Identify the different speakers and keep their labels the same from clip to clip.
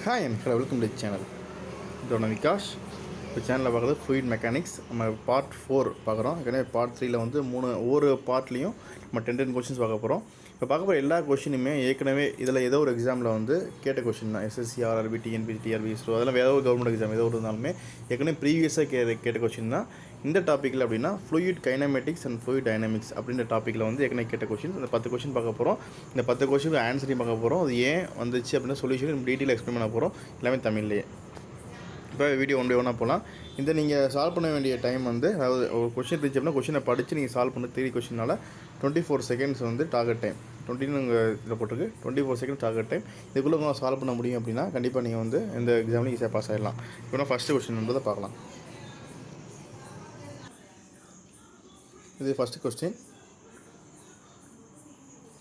Speaker 1: Hi and hello, welcome to the channel. Dhronavikaash. இந்த சேனலில் பார்க்குறது ஃப்ளூயிட் மெக்கானிக்ஸ். நம்ம பார்ட் 4 பார்க்குறோம். ஏற்கனவே பார்ட் 3ல் வந்து ஒவ்வொரு பார்ட்லேயும் நம்ம 10 கொஷின்ஸ் பார்க்க போகிறோம். இப்போ பார்க்க போகிற எல்லா கொஷினுமே ஏற்கனவே இதில் ஏதோ ஒரு எக்ஸாமில் வந்து கேட்ட கொஷின் தான். SSC, RRB, TNPSC, TRB, ISRO அதெல்லாம் ஏதோ ஒரு கவர்மெண்ட் எக்ஸாம் ஏதோ ஒரு இருந்தாலுமே ஏற்கனவே ப்ரீவியஸாக கேட்ட கொஷின் தான். இந்த டாப்பிக்கில் அப்படின்னா fluid kinematics and fluid dynamics அப்படின்ற டாப்பிக்கில் வந்து ஏற்கனவே கேட்ட கொஷின். அந்த 10 கொஷின் பார்க்க போகிறோம். இந்த 10 கொஷினுக்கு ஆன்சரையும் பார்க்க போகிறோம். அது ஏன் வந்துச்சு அப்படின்னா சொல்யூஷன் டீட்டெயில் எக்ஸ்பிளைன் பண்ண போகிறோம். எல்லாமே தமிழ்லேயே. இப்போ வீடியோ ஒன் பை ஒன்னாக போகலாம். இந்த நீங்கள் சால்வ் பண்ண வேண்டிய டைம் வந்து அதாவது ஒரு கொஷின் இருந்துச்சு அப்படின்னா கொஷினை படித்து நீங்கள் சால்வ் பண்ண 3 கொஷினால் 24 செகண்ட்ஸ் வந்து டார்கெட் டைம். 20 இதில் போட்டிருக்கு 24 செகண்ட் டார்கெட் டைம். இதுக்குள்ளே உங்களால் சால்வ் பண்ண முடியும் அப்படின்னா கண்டிப்பாக நீங்கள் வந்து இந்த எக்ஸாமில் ஈஸியாக பாஸ் ஆகிடலாம். இப்போ நான் ஃபஸ்ட்டு கொஸ்டின் பார்க்கலாம். இது ஃபஸ்ட்டு கொஸ்டின்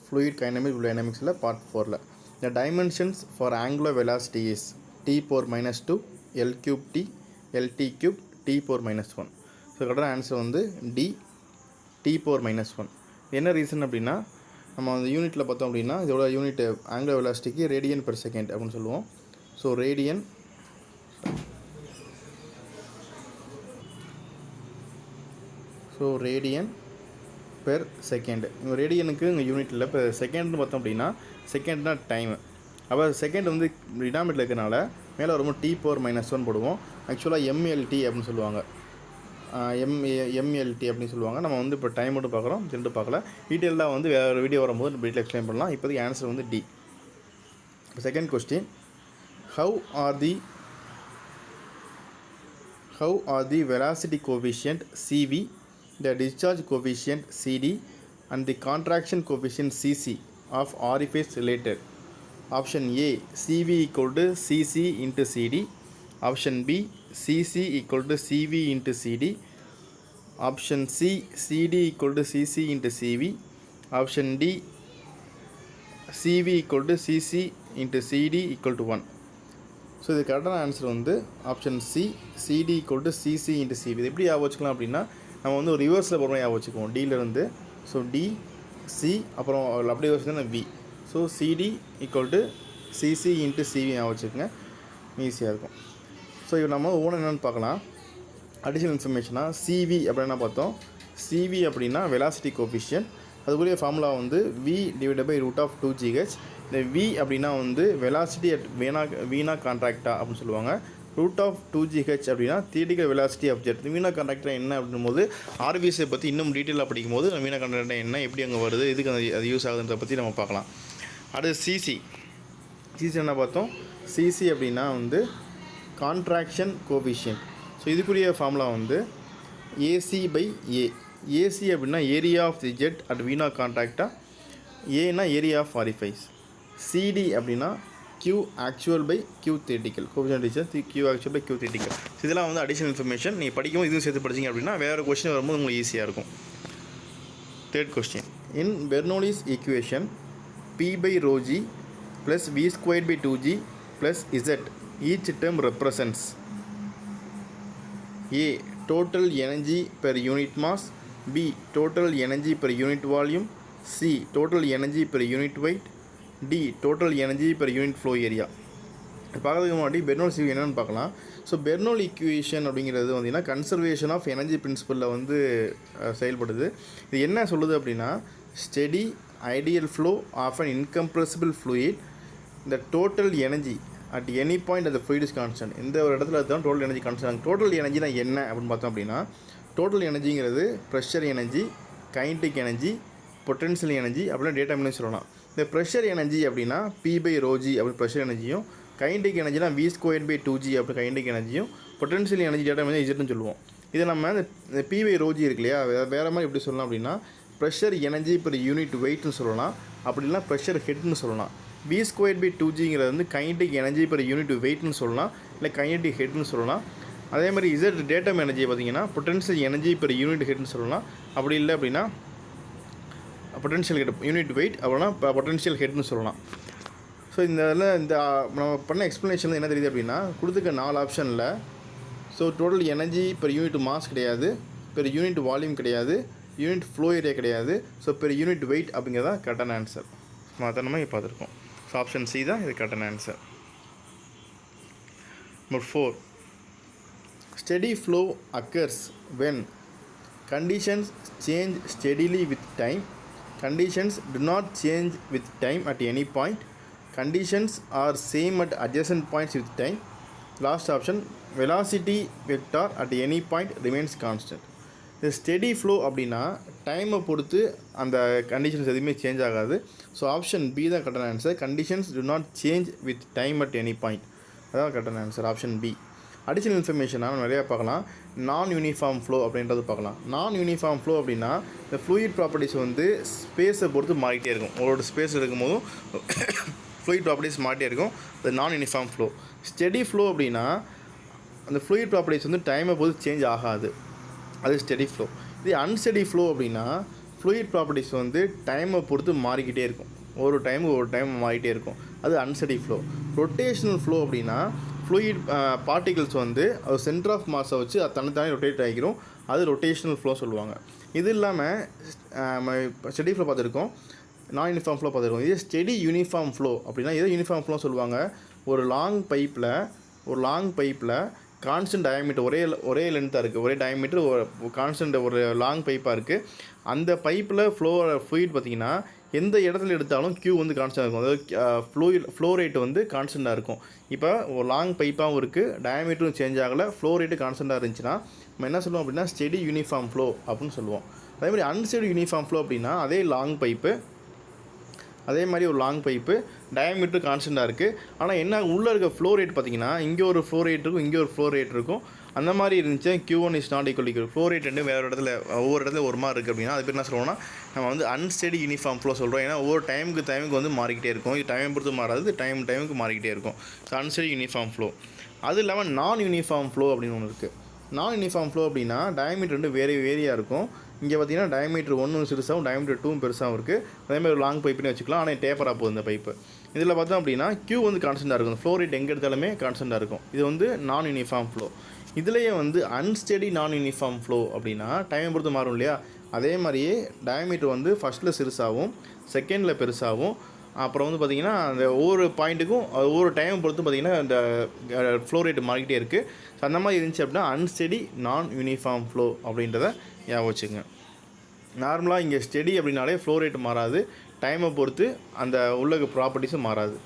Speaker 1: ஃப்ளூயிட் கைனமிக்ஸ் டைனமிக்ஸில் பார்ட் 4ல் the dimensions for angular velocity is t⁻², L3t, Lt3, t⁻⁻1. So கரெக்டான ஆன்சர் வந்து டி, t⁻⁻1. என்ன ரீசன் அப்படின்னா நம்ம அந்த யூனிட்டில் பார்த்தோம் அப்படின்னா இதோட யூனிட் ஆங்குலர் வெலாசிட்டிக்கு ரேடியன் பெர் செகண்ட் அப்படின்னு சொல்லுவோம். So radian per second. இங்கே ரேடியனுக்கு இங்கே யூனிட்டில் இப்போ செகண்ட்னு பார்த்தோம் அப்படின்னா செகண்ட்னா டைமு. அப்போ செகண்ட் வந்து டினாமினேட்டர் இருக்கிறனால மேலே வரும்போது t⁻⁻1 போடுவோம். ஆக்சுவலாக எம்எல்டி அப்படின்னு சொல்லுவாங்க. எம்எல்டி அப்படின்னு சொல்லுவாங்க. நம்ம வந்து இப்போ டைம் மட்டும் பார்க்குறோம், ரெண்டு பார்க்கல. டீட்டெயிலாக வந்து வேறு வீடியோ வரும்போது டீட்டெயில் எக்ஸ்பிளைன் பண்ணலாம். இப்போதைக்கு ஆன்சர் வந்து D. Second question how are the velocity coefficient CV, the discharge coefficient CD and the contraction coefficient CC of orifice related? Option A CV equal to CC into CD. Option B CC equal to CV into CD. Option C CD equal to CC into CV. Option D CV equal to CC into CD equal to 1. So இது கரெக்டான answer வந்து option C, CD equal to CC into CV. இது எப்படி ஞாபகம் வச்சுக்கலாம் அப்படின்னா நம்ம வந்து ஒரு ரிவர்ஸில் போகிற ஞாபகம் வச்சுக்குவோம். டியிலேருந்து ஸோ டி சி அப்புறம் அப்படி வச்சுருந்தா V. So CD equal to CC into CV ஞாபகம் வச்சுக்கோங்க, ஈஸியாக இருக்கும். ஸோ இப்போ நம்ம ஒவ்வொன்று என்னென்னு பார்க்கலாம். அடிஷனல் இன்ஃபர்மேஷனாக சிவி அப்படின்னா பார்த்தோம். சிவி அப்படின்னா வெலாசிட்டி கோஃபிஷியன்ட். அதுக்குரிய ஃபார்முலா வந்து v டிவைடட் பை √2gh. இந்த v அப்படின்னா வந்து வெலாசிட்டி அட் வீணா கான்ட்ராக்டா அப்படின்னு சொல்லுவாங்க. √2gh அப்படின்னா தியரிட்டிக்கல் வெலாசிட்டி ஆஃப் ஜெட். வீணா கான்ட்ராக்டா என்ன அப்படின்னும் போது ஆர்விஎஸை பற்றி இன்னும் டீட்டெயிலாக படிக்கும் போது வீணா கான்ட்ராக்டா என்ன, எப்படி அங்கே வருது, இதுக்கு அது யூஸ் ஆகுதுன்றதை பற்றி நம்ம பார்க்கலாம். அடுத்து சிசி என்ன பார்த்தோம். சிசி அப்படின்னா வந்து கான்ட்ராக்ஷன் கோஃபிஷியன்ட். ஸோ இதுக்குரிய ஃபார்முலா வந்து ஏசி பை ஏ. ஏசி அப்படின்னா area of the jet at vena contracta, ஏன்னா ஏரியா ஆஃப் ஆரிஃபைஸ். சிடி அப்படின்னா Q actual by Q theoretical coefficient teacher Q actual by Q theoretical. இதெல்லாம் வந்து additional information. நீங்கள் படிக்கும்போது இதுவும் சேர்த்து படிச்சிங்க அப்படின்னா வேறு கொஸ்டின் வரும்போது உங்களுக்கு ஈஸியாக இருக்கும். Third question in Bernoulli's equation P/ρg plus v²/2g plus z each term represents A total energy per unit mass, B total energy per unit volume, C total energy per unit weight, D total energy per unit flow area. பார்க்கறதுக்கு முன்னாடி Bernoulli's equation என்னென்னு பார்க்கலாம். So பெர்னோல் equation அப்படிங்கிறது வந்தீங்கன்னா conservation of energy பிரின்சிபலில் வந்து செயல்படுது. இது என்ன சொல்லுது அப்படின்னா steady ideal flow of an incompressible fluid the total energy at any point அந்த ஃப்ளூயிட் இஸ் கான்ஸ்டன்ட். இந்த ஒரு இடத்துல அதுதான் டோட்டல் எனர்ஜி கான்ஸ்டன்ட். டோட்டல் எனர்ஜினா என்ன அப்படின்னு பார்த்தோம் அப்படின்னா டோட்டல் எனர்ஜிங்கிறது pressure energy, kinetic energy, potential energy அப்படின்னா டேட்டா எனர்ஜி சொல்லலாம். இந்த ப்ரெஷர் எனர்ஜி அப்படின்னா P/ρg அப்படி ப்ரெஷர் எனர்ஜியும், கைனடிக் எனர்ஜினா v²/2g அப்படி கைனடிக் எனர்ஜியும், பொட்டன்ஷியல் எனர்ஜி டேட்டா எனர்ஜி இஜெட்னு சொல்லுவோம். இதை நம்ம இந்த P/ρg இருக்கு இல்லையா, வேறு மாதிரி எப்படி சொல்லலாம் அப்படின்னா ப்ரெஷர் எனர்ஜி பெர் யூனிட் வெயிட்னு சொல்லலாம், அப்படி இல்லைனா ப்ரெஷர் ஹெட்னு சொல்லலாம். v²/2gங்கிறது வந்து கைனடிக் எனர்ஜி பெர் யூனிட் வெயிட்னு சொல்லலாம், இல்லை கைனடிக் ஹெட்னு சொல்லலாம். அதே மாதிரி இசட் டேட்டம் எனர்ஜி பார்த்திங்கன்னா பொட்டன்ஷியல் எனர்ஜி பெர் யூனிட் ஹெட்னு சொல்லலாம், அப்படி இல்லை அப்படின்னா பொட்டன்ஷியல் ஹெட் யூனிட் வெயிட் அப்படின்னா பொட்டன்ஷியல் ஹெட்னு சொல்லலாம். ஸோ இந்த நம்ம பண்ண எக்ஸ்ப்ளனேஷன் என்ன தெரியுது அப்படின்னா கொடுத்துக்க 4 ஆப்ஷனில் so total energy per unit mass கிடையாது, பெர் யூனிட் வால்யூம் கிடையாது, யூனிட் ஃப்ளோ ஏரியா கிடையாது. ஸோ பெர் யூனிட் வெயிட் அப்படிங்கிறதான் கரெக்டான ஆன்சர். மற்ற நம்ம பார்த்துருக்கோம். ஸோ ஆப்ஷன் சி தான் இது கரெக்டான answer. Number 4. Steady flow occurs when conditions change steadily with time. Conditions do not change with time at any point. Conditions are same at adjacent points with time. Last option, velocity vector at any point remains constant. The steady flow அப்படின்னா டைமை பொறுத்து அந்த conditions எதுவுமே change ஆகாது. So option B தான் கரெக்டான answer. Conditions do not change with time at any point. அதான் கரெக்டான ஆன்சர் ஆப்ஷன் பி. அடிஷனல் இன்ஃபர்மேஷனாக நம்ம நிறையா பார்க்கலாம். நான் யூனிஃபார்ம் ஃப்ளோ அப்படின்றது பார்க்கலாம். நான் யூனிஃபார்ம் ஃப்ளோ அப்படின்னா இந்த ஃப்ளூயிட் ப்ராப்பர்ட்டிஸ் வந்து ஸ்பேஸை பொறுத்து மாறிட்டே இருக்கும். ஒரு ஸ்பேஸ் இருக்கும்போதும் ஃப்ளூயிட் ப்ராப்பர்ட்டிஸ் மாறிட்டே இருக்கும். அது நான் யூனிஃபார்ம் ஃப்ளோ. ஸ்டெடி ஃப்ளோ அப்படின்னா அந்த ஃப்ளூயிட் ப்ராப்பர்ட்டிஸ் வந்து டைமை பொறுத்து சேஞ்ச் ஆகாது. அது ஸ்டெடி ஃப்ளோ. இது அன்ஸ்டெடி ஃப்ளோ அப்படின்னா ஃப்ளூயிட் ப்ராப்பர்ட்டிஸ் வந்து டைமை பொறுத்து மாறிக்கிட்டே இருக்கும். ஒரு டைம் மாறிட்டே இருக்கும். அது அன்ஸ்டெடி ஃப்ளோ. ரொட்டேஷனல் ஃப்ளோ அப்படின்னா ஃப்ளூயிட் பார்ட்டிகல்ஸ் வந்து அது சென்டர் ஆஃப் மாஸை வச்சு அது தனித்தானே ரொட்டேட் ஆகிக்கிறோம். அது ரொட்டேஷனல் ஃப்ளோ சொல்லுவாங்க. இது இல்லாமல் ஸ்டெடி ஃப்ளோ பார்த்துருக்கோம், நான் யூனிஃபார்ம் ஃப்ளோ பார்த்துருக்கோம். இதே ஸ்டெடி யூனிஃபார்ம் ஃப்ளோ அப்படின்னா இதே யூனிஃபார்ம் ஃப்ளோ சொல்லுவாங்க. ஒரு லாங் பைப்பில் கான்ஸ்டன்ட் டயமீட்டர் ஒரே லென்த்தாக இருக்குது, ஒரே டயமீட்டர் கான்ஸ்டன்ட் ஒரு லாங் பைப்பாக இருக்குது. அந்த பைப்பில் ஃப்ளூயிட் பார்த்திங்கன்னா எந்த இடத்துல எடுத்தாலும் Q வந்து கான்ஸ்டன்டாக இருக்கும். அதாவது ஃப்ளோ ரேட்டு வந்து கான்ஸ்டன்ட்டாக இருக்கும். இப்போ ஒரு லாங் பைப்பாகவும் இருக்குது, டயமீட்டரும் சேஞ்ச் ஆகலை, ஃப்ளோ ரேட்டு கான்ஸ்டன்ட்டாக இருந்துச்சுன்னா நம்ம என்ன சொல்லுவோம் அப்படின்னா ஸ்டெடி யூனிஃபார்ம் ஃப்ளோ அப்படின்னு சொல்லுவோம். அதே மாதிரி அன்ஸ்டெடி யூனிஃபார்ம் ஃப்ளோ அப்படின்னா அதே மாதிரி ஒரு லாங் பைப்பு டயமீட்டர் கான்ஸ்டன்ட்டாக இருக்குது. ஆனால் என்ன உள்ளே இருக்க ஃப்ளோ ரேட் பார்த்திங்கன்னா இங்கே ஒரு ஃப்ளோ ரேட் இருக்கும், இங்கே ஒரு ஃப்ளோ ரேட் இருக்கும். அந்த மாதிரி இருந்துச்சு Q1 is not equal to flow rate ரெண்டு வேறு இடத்துல ஒவ்வொரு இடத்துல ஒரு மாதிரி இருக்குது அப்படின்னா அது பேர் என்ன சொல்லுவோம்னா நம்ம வந்து அன்ஸ்டெடி யூனிஃபார்ம் ஃப்ளோ சொல்கிறோம். ஏன்னா ஒவ்வொரு டைமுக்கு வந்து மாறிக்கிட்டே இருக்கும். இது டைம் பொறுத்து மாறாது, டைமுக்கு மாறிக்கிட்டே இருக்கும். So unsteady uniform flow. அது இல்லாமல் நான் யூனிஃபார்ம் ஃப்ளோ அப்படின்னு ஒன்று இருக்குது. நான் யூனிஃபார்ம் ஃப்ளோ அப்படின்னா டயமீட்டர் ரெண்டு வேரியாக இருக்கும். இங்கே பார்த்தீங்கன்னா டயமீட்டர் 1 சிறுசாகவும் டயமீட்டர் 2 பெருசாகவும் இருக்குது. அதேமாதிரி ஒரு லாங் பைப்புன்னு வச்சுக்கலாம். ஆனால் டேப்பராக போகுது இந்த பைப்பு. இதில் பார்த்தோம் அப்படின்னா Q வந்து கான்ஸ்டன்ட்டாக இருக்கும், ஃப்ளோ ரேட் எங்கே எடுத்தாலுமே கான்ஸ்டன்ட்டாக இருக்கும். இது வந்து நான் யூனிஃபார்ம் ஃப்ளோ. இதுலேயே வந்து அன்ஸ்டெடி நான் யூனிஃபார்ம் ஃப்ளோ அப்படின்னா டைமை பொறுத்து மாறும் இல்லையா. அதே மாதிரியே டயமீட்டர் வந்து ஃபஸ்ட்டில் சிறுசாகவும் செகண்டில் பெருசாகவும் அப்புறம் வந்து பார்த்திங்கன்னா அந்த ஒவ்வொரு பாயிண்ட்டுக்கும் ஒவ்வொரு டைமை பொறுத்து பார்த்திங்கன்னா இந்த ஃப்ளோ ரேட்டு மாறிக்கிட்டே இருக்குது. ஸோ அந்த மாதிரி இருந்துச்சு அப்படின்னா அன்ஸ்டெடி நான் யூனிஃபார்ம் ஃப்ளோ அப்படின்றத ஞாபகம் வச்சுங்க. நார்மலாக இங்கே ஸ்டெடி அப்படின்னாலே ஃப்ளோ ரேட்டு மாறாது, டைமை பொறுத்து அந்த உள்ள ப்ராப்பர்ட்டிஸும் மாறாது.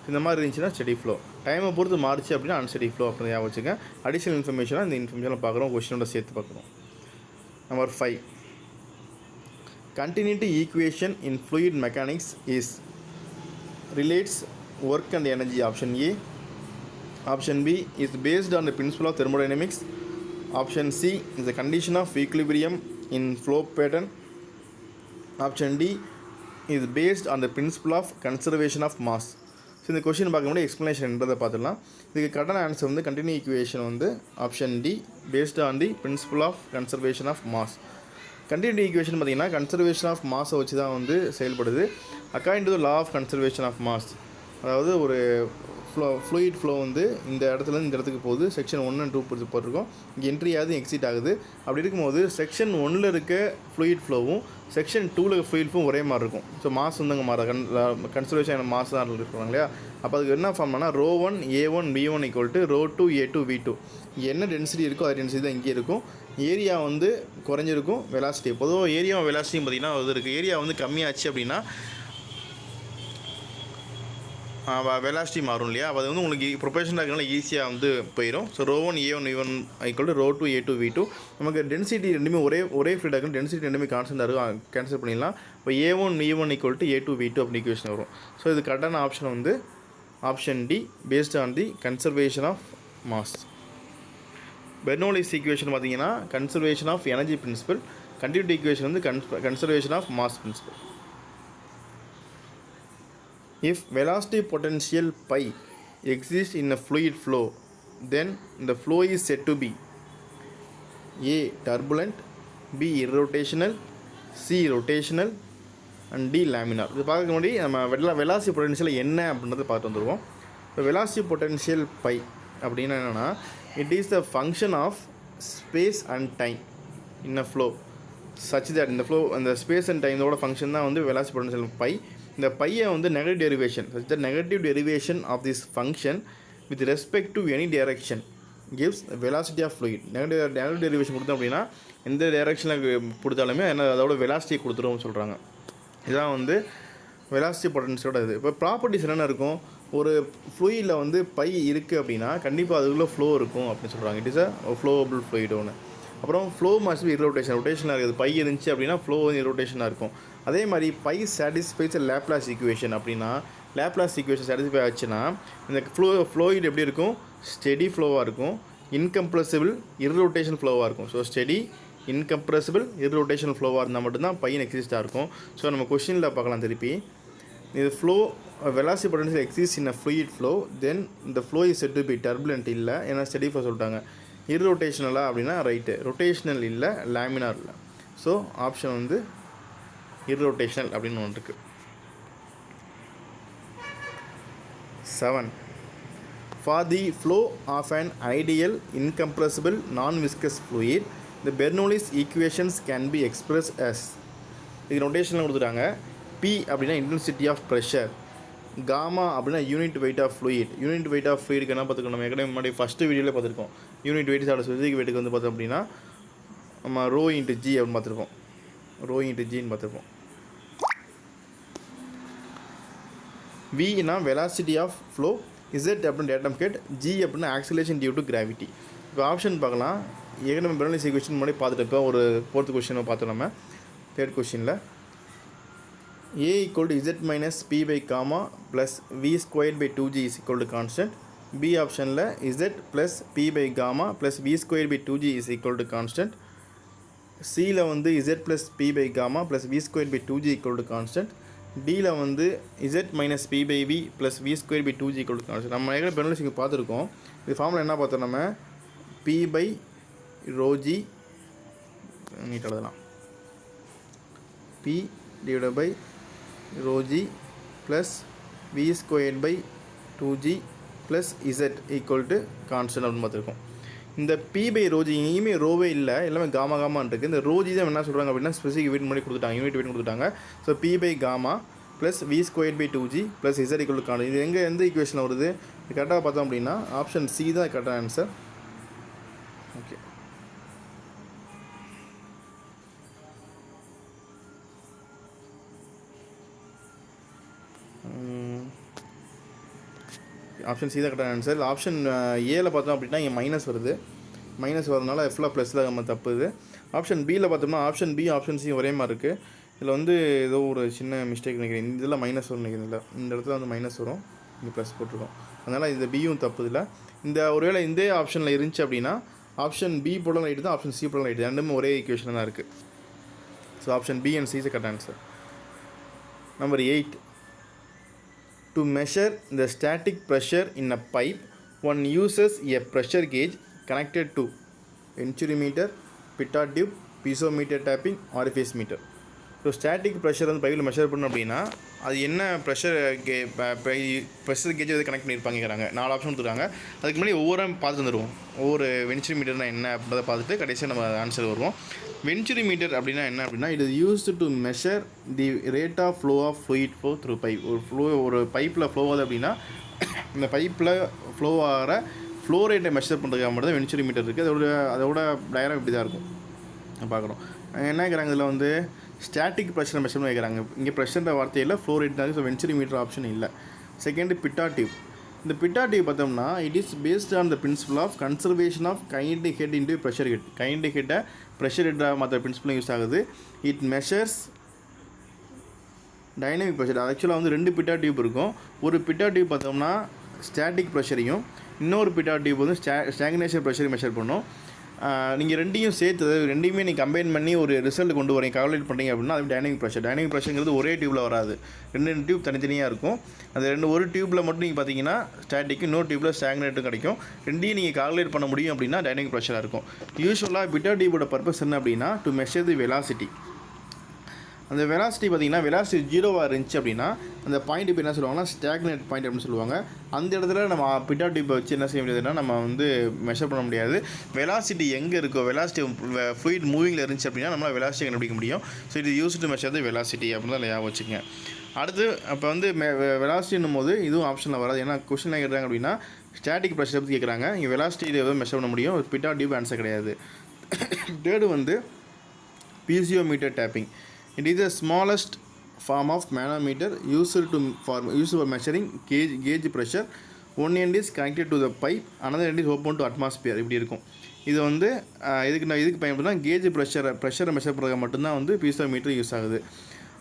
Speaker 1: இந்த மாதிரி இருந்துச்சுன்னா ஸ்டெடி ஃப்ளோ. டைமை பொறுத்து மாறிச்சு அப்படின்னா அன்ஸ்டெடி ஃப்ளோ அப்படின்னு ஞாபகம் வச்சுங்க. அடிஷனல் இன்ஃபர்மேஷனாக இந்த இன்ஃபர்மேஷனை பார்க்குறோம், கொஸ்டினோட சேர்த்து பார்க்குறோம். Number 5, continuity equation in fluid mechanics relates work and energy. Option A. Option B is based on the principle of thermodynamics. Option C is the condition of equilibrium in flow pattern. Option D is based on the principle of conservation of mass. So இந்த question பார்க்க முடியாது, explanation என்பதை பார்த்துடலாம். இதுக்கு கரெக்டான answer வந்து continuity equation வந்து option D, based on the principle of conservation of mass. Continuity equation பார்த்திங்கன்னா கன்சர்வேஷன் ஆஃப் மாஸை வச்சு தான் வந்து செயல்படுது. According to the law of conservation of mass, அதாவது ஒரு ஃப்ளூயிட் ஃப்ளோ வந்து இந்த இடத்துலேருந்து இந்த இடத்துக்கு போகுது. செக்ஷன் 1 and 2 போட்டிருக்கோம். இங்கே என்ட்ரி ஆகுது, எக்ஸிட் ஆகுது. அப்படி இருக்கும்போது செக்ஷன் 1 இருக்க ஃப்ளூயிட் ஃப்ளோவும் செக்ஷன் 2 ஃப்ளூயிட் ஃப்ளோவும் ஒரே மாதிரி இருக்கும். ஸோ மாஸ் வந்து அங்கே கன்சர்வேஷன் மாஸ் தான் சொல்கிறாங்க இல்லையா. அப்போ அதுக்கு என்ன ஃபார்ம்னா ρ1 a1 b1 = ρ2 a2 v2. இங்கே என்ன டென்சிட்டி இருக்கோ அது டென்சிட்டி தான் இங்கே இருக்கும். ஏரியா வந்து குறைஞ்சிருக்கும், வெலாசிட்டி பொதுவாக ஏரியாவும் வெலாசிட்டியும் பார்த்திங்கன்னா அது இருக்குது. ஏரியா வந்து கம்மியாச்சு அப்படின்னா வெலாசிட்டி மாறும் இல்லையா. அது வந்து உங்களுக்கு ப்ரொபோஷனாக இருக்கனால ஈஸியாக வந்து போயிடும். So ρ1 a1 v1 = ρ2 a2 v2. நமக்கு டென்சிட்டி ரெண்டுமே ஒரே ஃப்ளூயிடாக இருக்கும், டென்சிட்டி ரெண்டுமே கான்ஸ்டன்ட்டாக இருக்கும், கேன்சல் பண்ணிடலாம். இப்போ a1 v1 = a2 v2 அப்படி ஈக்குவேஷன் வரும். ஸோ இது கரெக்டான ஆப்ஷன் வந்து option D, based on the conservation of mass. Bernoulli's equation பார்த்திங்கன்னா conservation of energy principle. Continuity equation வந்து conservation of mass principle. If velocity potential pi exists in a fluid flow, then the flow is said to be A. turbulent, B. irrotational, C. rotational and D. laminar. இது பார்க்க முன்னாடி நம்ம velocity potential என்ன அப்படின்றத பார்த்து வந்துடுவோம். இப்போ velocity potential pi அப்படின்னா என்னென்னா it is the function of space and time in a flow such that இந்த flow அந்த space and time இதோட ஃபங்க்ஷன் தான் வந்து velocity potential pi. இந்த பையை வந்து negative derivation, the negative derivation of this function with respect to any direction gives velocity of fluid. Negative derivation கொடுத்தோம் அப்படின்னா எந்த டைரக்ஷனில் கொடுத்தாலுமே அதோட வெலாசிட்டியை கொடுத்துருவோம்னு சொல்கிறாங்க. இதான் வந்து வெலாசிட்டி பொட்டன்ஷியலோட இது. இப்போ ப்ராப்பர்ட்டிஸ் என்னென்ன இருக்கும், ஒரு ஃப்ளூயிடில் வந்து பை இருக்குது அப்படின்னா கண்டிப்பாக அதுக்குள்ளே ஃப்ளோ இருக்கும் அப்படின்னு சொல்கிறாங்க. இட் இஸ் அ ஃப்ளோவபிள் ஃப்ளூயிட் ஒன்று. அப்புறம் ஃப்ளோ மஸ்ட் பி ரொட்டேஷனாக இருக்குது. பை இருந்துச்சு அப்படின்னா ஃப்ளோ வந்து ரொட்டேஷனாக இருக்கும். அதே மாதிரி பை சாட்டிஸ்ஃபைஸ் லேப்லாஸ் ஈக்குவேஷன் அப்படின்னா லேப்லாஸ் ஈக்குவேஷன் சாட்டிஸ்ஃபை ஆச்சுன்னா இந்த ஃப்ளோயிட் எப்படி இருக்கும், ஸ்டெடி ஃப்ளோவாக இருக்கும், இன்கம்ப்ரெசிபிள் இர்ரோட்டேஷன் ஃப்ளோவாக இருக்கும். ஸோ ஸ்டெடி இன்கம்ப்ரெசிபிள் இர்ரோட்டேஷன் ஃப்ளோவாக இருந்தால் மட்டும்தான் பையன் எக்ஸிஸ்டாக இருக்கும். ஸோ நம்ம கொஷினில் பார்க்கலாம் திருப்பி. இது flow velocity potential exists in a fluid flow, then the flow is said to be turbulent இல்லை, ஏன்னா ஸ்டெடி ஃப்ளோ சொல்லிட்டாங்க. இர்ரோட்டேஷனலாக அப்படின்னா ரைட்டு, ரொட்டேஷனல் இல்லை, லேமினார் இல்லை. ஸோ ஆப்ஷன் வந்து இர்ரோட்டேஷனல் அப்படின்னு ஒன்று இருக்குது. 7. For the flow of an ideal incompressible non-viscous fluid, the Bernoulli's equations can be expressed as, இது ரொட்டேஷனில் கொடுத்துட்டாங்க. P அப்படின்னா இன்டென்சிட்டி ஆஃப் ப்ரெஷர், காமா அப்படின்னா unit weight of fluid. Unit weight of ஃப்ளூயிடுக்கு என்ன பார்த்துக்கணும், நம்ம ஏற்கனவே முன்னாடி ஃபஸ்ட்டு வீடியோவில் பார்த்துருக்கோம். யூனிட் வெயிட் சாப்பிட ஸ்பெசிஃபிக் வெயிட்டுக்கு வந்து பார்த்தோம் அப்படின்னா நம்ம ரோ இன்ட்டு ஜி அப்படின்னு பார்த்துருப்போம். ரோ இன்ட்டு ஜின்னு பார்த்துருப்போம். வினா வெலாசிட்டி ஆஃப் ஃப்ளோ, இசட் அப்படின்னு டேட்டம் கேட், ஜி அப்படின்னா ஆக்சிலேஷன் டியூ டு கிராவிட்டி. இப்போ ஆப்ஷன் பார்க்கலாம். ஏற்கனவே பெர்னோலிஸ் ஈக்குவேஷன் முன்னாடி பார்த்துட்டு இப்போ ஒரு 4th கொஸ்டினை பார்த்தோம். நம்ம 3rd கொஸ்டினில் A equal to Z minus P by gamma plus V squared by 2G is equal to constant. B option la Z plus P by gamma plus V squared by 2G is equal to constant. C la வந்து Z plus P by gamma plus V squared by 2G equal to constant. D la வந்து Z minus P by V plus V squared by 2G equal to constant. நம்ம ஏற்கனவே Bernoulli's இங்கே பார்த்துருக்கோம். இது formula என்ன பார்த்தோம், நம்ம P by rho G neat எழுதலாம். P divided by rho G plus V squared by 2G plus Z equal to constant அப்படின்னு பார்த்துருக்கோம். இந்த P by rho G இனிமே ரோவே இல்லை, எல்லாமே காமா காமான்னு இருக்குது. இந்த rho G தான் என்ன சொல்கிறாங்க அப்படின்னா ஸ்பெசிஃபிக் வெயிட் பண்ணி கொடுத்துட்டாங்க, யூனிட் வெயிட் கொடுத்துட்டாங்க. So P by gamma plus V squared by 2G plus Z equal to constant. இது எங்கே எந்த ஈக்குவேஷனில் வருது, இது கரெக்டாக பார்த்தோம் அப்படின்னா ஆப்ஷன் சி தான் கரெக்டான ஆன்சர். ஓகே, ஆப்ஷன் சி தான் கரெக்டான ஆன்சர். ஆப்ஷன் ஏல பார்த்தோம் அப்படின்னா இங்கே மைனஸ் வருது, மைனஸ் வரதுனால எஃப்ல ப்ளஸில் நம்ம தப்புது. ஆப்ஷன் பியில் பார்த்தோம்னா ஆப்ஷன் பி ஆப்ஷன் சி ஒரே மாதிரி இருக்குது. இதில் வந்து ஏதோ ஒரு சின்ன மிஸ்டேக் நினைக்கிறேன். இந்த இதில் மைனஸ் வரும் நினைக்கிறேன், இல்லை இந்த இடத்துல வந்து மைனஸ் வரும், இங்கே ப்ளஸ் போட்டிருக்கோம். அதனால் இந்த பியும் தப்பு இல்லை. இந்த ஒருவேளை இந்த ஆப்ஷனில் இருந்துச்சு அப்படின்னா ஆப்ஷன் பி போடலாம் ரைட்டு தான், ஆப்ஷன் சி போடலாம் ரைட்டு, ரெண்டுமே ஒரே ஈக்குவேஷன் தான் இருக்குது. So option B and C is correct answer. Number 8. To measure the static pressure in a pipe, one uses a pressure gauge connected to venturimeter, pitot tube, piezometer tapping, orifice meter. So static pressure வந்து பைப்பில் measure பண்ணணும் அப்படின்னா அது என்ன pressure gauge எது connect பண்ணியிருப்பாங்கிறாங்க. 4 option கொடுத்துருக்காங்க. அதுக்கு முன்னாடி ஒவ்வொரு பார்த்து வந்துடுவோம். ஒவ்வொரு வென்ச்சுரி மீட்டர்னால் என்ன அப்படின்றத பார்த்துட்டு கடைசியாக நம்ம ஆன்சர் வருவோம். வென்ச்சுரி மீட்டர் அப்படின்னா என்ன அப்படின்னா, it is used to measure the rate of flow of fluid flow through pipe. ஒரு பைப்பில் ஃப்ளோ ஆகுது அப்படின்னா இந்த பைப்பில் ஃப்ளோ ஆகிற ஃப்ளோ ரேட்டை மெஷர் பண்ணுறதுக்காக மட்டும் தான் வென்ச்சுரி மீட்டர் இருக்குது. அதோட டயராம் இப்படி தான் இருக்கும் பார்க்குறோம். என்ன கேட்குறாங்க, இதில் வந்து ஸ்டாட்டிக் ப்ரெஷர் மெஷர் கேட்குறாங்க. இங்கே ப்ரெஷர்ன்ற வார்த்தையில் ஃப்ளோ ரேட் தான். ஸோ வென்ச்சுரி மீட்டர் ஆப்ஷன் இல்லை. Second pitot tube. இந்த பிட்டாட் டியூப் பார்த்தோம்னா it is based on the principle of conservation of kind head into pressure head. Kind ஹெட்டை ப்ரெஷர் ஹெட்டாக மற்ற பிரின்சிபலும் யூஸ் ஆகுது. It measures dynamic pressure. ஆக்சுவலாக வந்து 2 பிட்டாட் டியூப் இருக்கும். ஒரு பிட்டாட் டியூப் பார்த்தோம்னா ஸ்டாட்டிக் ப்ரெஷரையும், இன்னொரு பிட்டாட் டியூப் வந்து ஸ்டாக்னேஷன் ப்ரெஷரையும் மெஷர் பண்ணும். நீங்கள் ரெண்டையும் சேர்த்து ரெண்டையுமே நீங்கள் கம்பைன் பண்ணி ஒரு ரிசல்ட் கொண்டு வரீங்க, கால்குலேட் பண்ணுறீங்க அப்படின்னா அது டைனமிக் ப்ரெஷர். டைனமிக் ப்ரெஷருங்கிறது ஒரே டியூப்பில் வராது, 2 டியூப் தனித்தனியாக இருக்கும். அந்த ஒரு டியூப்பில் மட்டும் நீங்கள் பார்த்தீங்கன்னா ஸ்டாட்டிக், இன்னொரு டியூப்பில் ஸ்டாக்னேட்டும் கிடைக்கும். ரெண்டையும் நீங்கள் கால்குலேட் பண்ண முடியும் அப்படின்னா டைனமிக் ப்ரெஷராக இருக்கும். யூஸ்வலாக பிட்டாட் டியூபோட பர்பஸ் என்ன அப்படின்னா டு மெஷர் தி வெலாசிட்டி. அந்த வெலாசிட்டி பார்த்திங்கன்னா வெலாசிட்டி 0வாக இருந்துச்சு அப்படின்னா அந்த பாயிண்ட் இப்போ என்ன சொல்லுவாங்கன்னா ஸ்டாக்னேட் பாயிண்ட் அப்படின்னு சொல்லுவாங்க. அந்த இடத்துல நம்ம பிட்டாட் டியூப்பை வச்சு என்ன செய்ய முடியாதுன்னா நம்ம வந்து மெஷர் பண்ண முடியாது. வெலாசிட்டி எங்கே இருக்கோ, வெலாசிட்டி ஃப்ளூயிட் மூவிங்கில் இருந்துச்சு அப்படின்னா நம்மளால் வெலாசிட்டி கண்டுபிடிக்க முடியும். ஸோ இது use to measure the velocity அப்படின்னு தான் ஞாபகம் வச்சுக்கோங்க. அடுத்து இப்போ வந்து வெலாசிட்டின்னும் போது இதுவும் ஆப்ஷனில் வராது. ஏன்னா கொஸ்டின் என்ன கேட்குறாங்க அப்படின்னா ஸ்டாட்டிக் ப்ரெஷர் பற்றி கேட்குறாங்க. இங்கே வெலாசிட்டி எவ்வளோ மெஷர் பண்ண முடியும், பிட்டா டியூப் ஆன்சர் கிடையாது. தேர்டு வந்து piezometer tapping. It is the smallest form of manometer used for measuring gauge pressure. One end is connected to the pipe, another end is open to atmosphere. இப்படி இருக்கும். இது வந்து இதுக்கு பயன்படுத்தினா கேஜ் ப்ரெஷரை measure பண்ணுறது மட்டும்தான் வந்து பீசோமீட்டர் யூஸ் ஆகுது.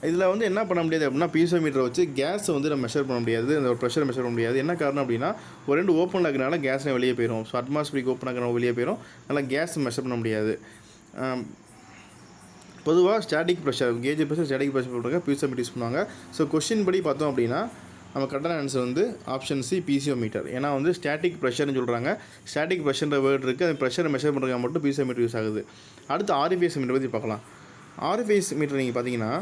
Speaker 1: இதில் வந்து என்ன பண்ண முடியாது அப்படின்னா பீசோமீட்டரை வச்சு கேஸை வந்து நம்ம மெஷர் பண்ண முடியாது, அந்த ப்ரெஷரை மெஷர் பண்ண முடியாது. என்ன காரணம் அப்படின்னா ஒரு ரெண்டு ஓப்பன் ஆகுறதுனால கேஸ் வெளியே போயிடும். ஸோ அட்மாஸ்பியரிக் ஓப்பன் ஆகிறனால வெளியே போயிடும். அதனால் கேஸ் மெஷர் பண்ண முடியாது. பொதுவாக static pressure gauge pressure static pressure பண்ணுறாங்க பீசோமீட்டர் யூஸ் பண்ணுவாங்க. ஸோ கொஸ்டின் படி பார்த்தோம் அப்படின்னா நம்ம கரெக்டான ஆன்சர் வந்து ஆப்ஷன் சி பீசியோமீட்டர். ஏன்னா வந்து ஸ்டாட்டிக் ப்ரெஷர்னு சொல்கிறாங்க. ஸ்டாட்டிக் ப்ரெஷர்ன்ற வேர்டு இருக்குது, அந்த ப்ரெஷரை மெஷர் பண்ணுறதுக்கு மட்டும் பீசியோமீட்டர் யூஸ் ஆகுது. அடுத்து ஆர்எஃப்எஸ் மீட்டர் பற்றி பார்க்கலாம். ஆர்எஃப்எஸ் மீட்டர் நீங்கள் பார்த்தீங்கன்னா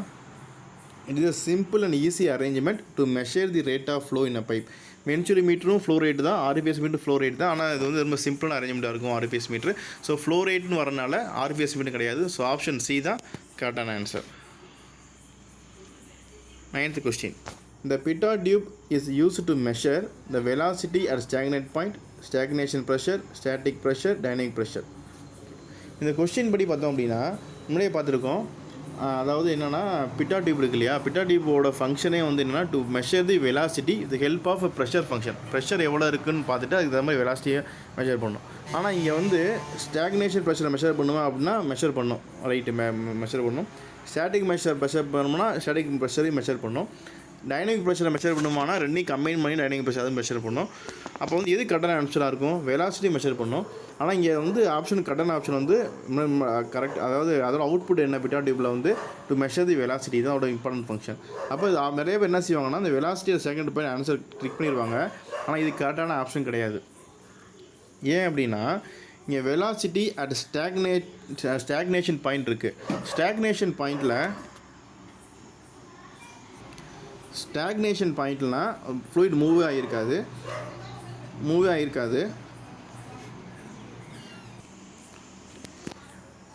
Speaker 1: it is a simple and easy arrangement to measure the rate of flow in a pipe. Venturi மீட்டரும் ஃப்ளோ ரேட் தான், ஆர்எஃப்எஸ் மீட்டர் ஃப்ளோ ரேட் தான். ஆனால் இது வந்து ரொம்ப சிம்பிளான அரேஞ்ச்மெண்ட்டாக இருக்கும் ஆர்எஃப்எஸ் மீட்ரு. ஸோ ஃப்ளோ ரேட்னு வரனால ஆர்எஃப்எஸ் மீட்டர் கிடையாது. ஸோ ஆப்ஷன் சி தான் கரெக்டான answer. 9th question. The pitot tube is used to measure the velocity at stagnant point, stagnation pressure, static pressure, dynamic pressure. இந்த கொஸ்டின் படி பார்த்தோம் அப்படின்னா முன்னாடியே பார்த்துருக்கோம். அதாவது என்னென்னா பிட்டா டியூப் இருக்கு இல்லையா, பிட்டா டியூபோட ஃபங்க்ஷனே வந்து என்னென்னா to measure the velocity the help of pressure function. Pressure எவ்வளோ இருக்குதுன்னு பார்த்துட்டு அதுக்கு தகுந்த மாதிரி வெலாசிட்டியை மெஷர் பண்ணணும். ஆனால் இங்கே வந்து ஸ்டாக்னேஷன் ப்ரெஷரை மெஷர் பண்ணுவேன் அப்படின்னா மெஷர் பண்ணணும், ரைட்டு மெஷர் பண்ணணும். ஸ்டாட்டிக் மெஷர் பண்ணணும்னா ஸ்டாட்டிக் ப்ரெஷரையும் மெஷர் பண்ணணும். டைனமிக் ப்ரெஷரை மெஷர் பண்ணுமானா ரெண்டையும் கம்பைன் பண்ணி டைனமிக் ப்ரெஷர் அதுவும் மெஷர் பண்ணணும். அப்போ வந்து எது கரெக்டான ஆன்சராக இருக்கும், வெலாசிட்டி மெஷர் பண்ணணும். ஆனால் இங்கே வந்து ஆப்ஷன் கரெக்டான ஆப்ஷன் வந்து கரெக்ட், அதாவது அதோட அவுட்புட் என்ன பிட்டா டியூப்பில் வந்து டு மெஷர் தி வெலாசிட்டி தான் அதோட இம்பார்ட்டன்ட் ஃபங்க்ஷன். அப்போ நிறைய பேர் என்ன செய்வாங்கன்னா அந்த வெலாசிட்டியை செகண்ட் போய் ஆன்சர் கிளிக் பண்ணிடுவாங்க. ஆனால் இது கரெக்டான ஆப்ஷன் கிடையாது. ஏன் அப்படின்னா இங்கே வெலாசிட்டி அட் ஸ்டாக்னேஷன் பாயிண்ட் இருக்குது. ஸ்டாக்னேஷன் பாயிண்ட்லாம் ஃப்ளூயிட் மூவே ஆகியிருக்காது.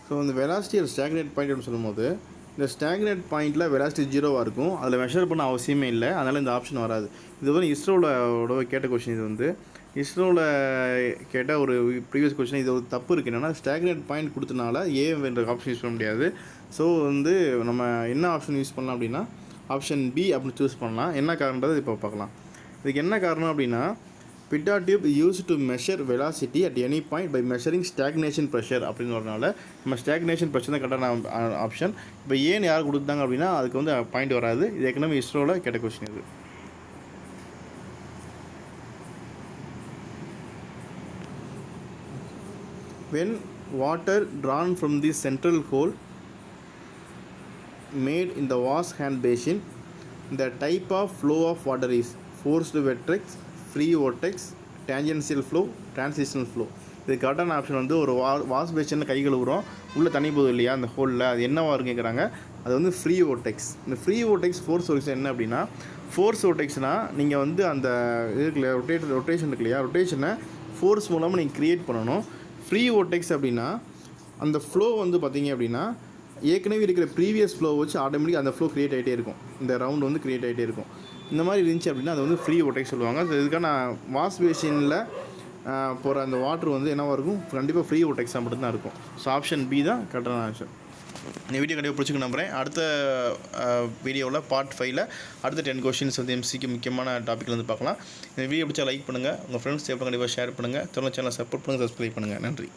Speaker 1: ஸோ இந்த வெலாசிட்டி ஸ்டாக்னேட் பாயிண்ட் அப்படின்னு சொல்லும்போது இந்த ஸ்டாக்னேட் பாயிண்டில் வெலாசிட்டி 0வாக இருக்கும். அதில் மெஷர் பண்ண அவசியமே இல்லை, அதனால் இந்த ஆப்ஷன் வராது. இது வந்து இஸ்ரோவோட கேட்ட கொஸ்டின். இது வந்து இஸ்ரோவில் கேட்ட ஒரு ப்ரீவியஸ் கொஸ்டின். இது ஒரு தப்பு இருக்குது. என்னென்னா ஸ்டாக்னேட் பாயிண்ட் கொடுத்தனால ஏ என்ற ஆப்ஷன் யூஸ் பண்ண முடியாது. ஸோ வந்து நம்ம என்ன ஆப்ஷன் யூஸ் பண்ணலாம் அப்படின்னா ஆப்ஷன் பி அப்படின்னு சூஸ் பண்ணலாம். என்ன காரணன்றது இப்போ பார்க்கலாம். இதுக்கு என்ன காரணம் அப்படின்னா pitot tube use to measure velocity at any point by measuring stagnation pressure அப்படின்னு வரனால நம்ம ஸ்டாக்னேஷன் ப்ரெஷர் தான் கரெக்டான ஆப்ஷன். இப்போ ஏன்னு யார் கொடுத்தாங்க அப்படின்னா அதுக்கு வந்து பாயிண்ட் வராது. இது ஏற்கனவே இஸ்ரோவில் கேட்ட கொஸ்டின். இது when water drawn from the central hole made in the wash hand basin, the type of flow of water is forced vortex, free vortex, tangential flow, transitional flow. இது கரெக்டான ஆப்ஷன் வந்து ஒரு wash பேஷனில் கை கழுவுறோம், உள்ளே தண்ணி போகுது இல்லையா அந்த ஹோலில், அது என்னவா இருக்குன்னு கேட்குறாங்க. அது வந்து ஃப்ரீ vortex. இந்த ஃப்ரீ vortex ஃபோர்ஸ் vortex என்ன அப்படின்னா ஃபோர்ஸ் vortexனால் நீங்கள் வந்து அந்த இதுக்குள்ள ரொட்டேஷன் இருக்கு இல்லையா, ரொட்டேஷனை ஃபோர்ஸ் மூலமாக நீங்கள் க்ரியேட் பண்ணணும். ஃப்ரீ vortex அப்படின்னா அந்த ஃப்ளோ வந்து பார்த்தீங்க அப்படின்னா ஏற்கனவே இருக்கிற ப்ரீவியஸ் ஃப்ளோ வச்சு ஆட்டோமேட்டிக் அந்த ஃப்ளோ க்ரியேட் ஆகிட்டே இருக்கும். இந்த ரவுண்ட் வந்து க்ரியேட் ஆகிட்டே இருக்கும். இந்த மாதிரி இருந்துச்சு அப்படின்னா அது வந்து ஃப்ரீ vortex சொல்லுவாங்க. இதுக்கான வாஷ் பேஷனில் போகிற அந்த வாட்டர் வந்து என்னவாக இருக்கும், கண்டிப்பாக ஃப்ரீ vortex மட்டும்தான் இருக்கும். ஸோ ஆப்ஷன் பி தான் கரெக்டான ஆன்சர். இந்த வீடியோ கண்டிப்பாக பிடிச்சிக்க நம்புகிறேன். அடுத்த வீடியோவில் பார்ட் 5ல் அடுத்த 10 கொஸ்டின்ஸ் வந்து எம்சிக்கு முக்கியமான டாப்பிக்கில் வந்து பார்க்கலாம். இந்த வீடியோ பிடிச்சா லைக் பண்ணுங்கள், உங்கள் ஃப்ரெண்ட்ஸ் கண்டிப்பாக ஷேர் பண்ணுங்கள், தொடர்ந்து சேனலை சப்போர்ட் பண்ணுங்கள், சப்ஸ்கிரைப் பண்ணுங்கள். நன்றி.